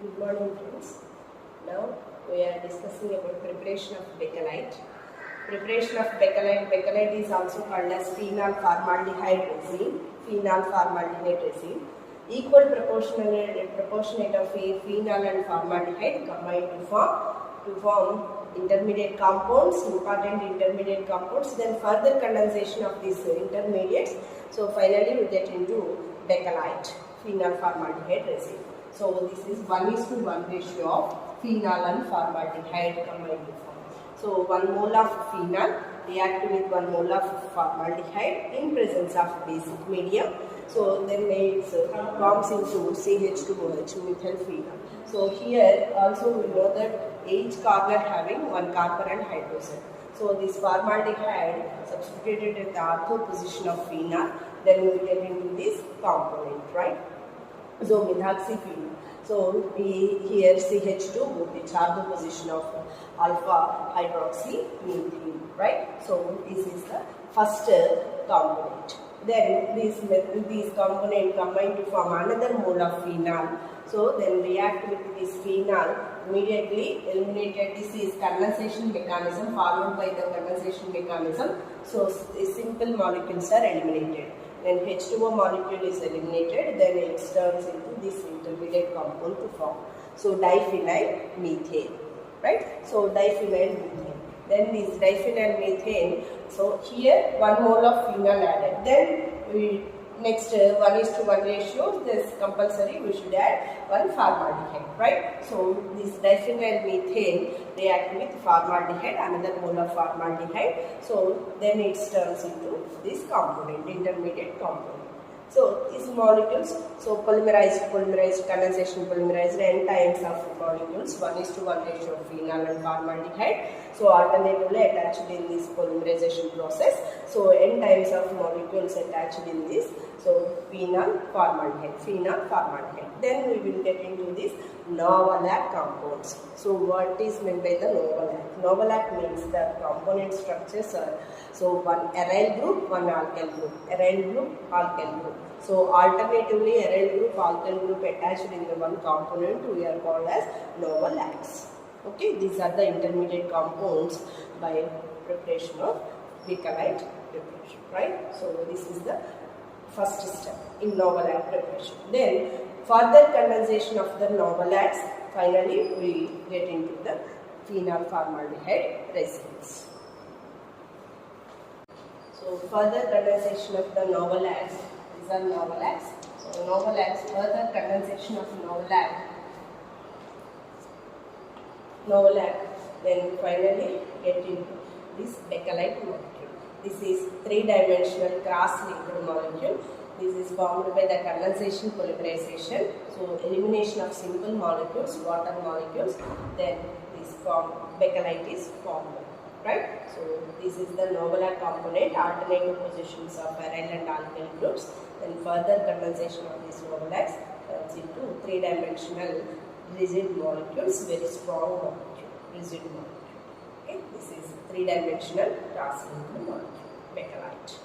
Good morning, friends. Now we are discussing about preparation of bakelite. Preparation of bakelite. Bakelite is also called as phenol formaldehyde resin. Phenol formaldehyde resin. Equal proportionate of phenol and formaldehyde combined to form intermediate compounds, important intermediate compounds. Then further condensation of these intermediates. So finally we get into bakelite, phenol formaldehyde resin. So this is 1:1 ratio of phenol and formaldehyde combined to form. So 1 mole of phenol react with 1 mole of formaldehyde in presence of basic medium. So then it forms into CH2OH, methyl phenol. So here also we know that each carbon having 1 carbon and hydrogen. So this formaldehyde substituted at the ortho position of phenol, then we get into this component, right? So methoxyphenol. So we here CH2 which are the position of alpha hydroxy methane, right? So this is the first component. Then these component combine to form another mole of phenol. So then react with this phenol, immediately eliminated. This is condensation mechanism followed by the condensation mechanism. So simple molecules are eliminated. When H2O molecule is eliminated, then it turns into this intermediate compound to form. So diphenyl methane, right? So diphenyl methane. Then this diphenyl methane. So here 1 mole of phenol added. Then we next 1:1 ratio. This compulsory we should add 1 formaldehyde, right? So this diphenyl methane react with formaldehyde, another mole of formaldehyde. So then it turns into this component, intermediate component. So these molecules, so polymerized, condensation polymerized, n times of molecules, 1:1 ratio of phenol and formaldehyde. So alternatively attached in this polymerization process. So n times of molecules attached in this. So phenol formaldehyde. Then we will get into this Novolac compounds. So what is meant by the Novolac? Novolac means the component structures are so one aryl group, one alkyl group, aryl group, alkyl group. So alternatively aryl group, alkyl group attached in the one component we are called as Novolacs. Okay, these are the intermediate compounds by preparation of bakelite preparation, right? So this is the first step in Novolac preparation. Then further condensation of the Novolacs, finally we get into the phenol formaldehyde resins. So further condensation of the Novolacs, these are Novolacs. So Novolacs, further condensation of Novolac, then finally get into this bakelite molecule. This is 3-dimensional cross-linked molecule. This is formed by the condensation polymerization. So elimination of simple molecules, water molecules, then this bakelite is formed. Right? So this is the Novolac component, alternative positions of aryl and alkyl groups. Then further condensation of these Novolacs turns into 3-dimensional rigid molecules, very strong molecule, rigid molecule. Okay, this is 3-dimensional cross-linked molecule, bakelite.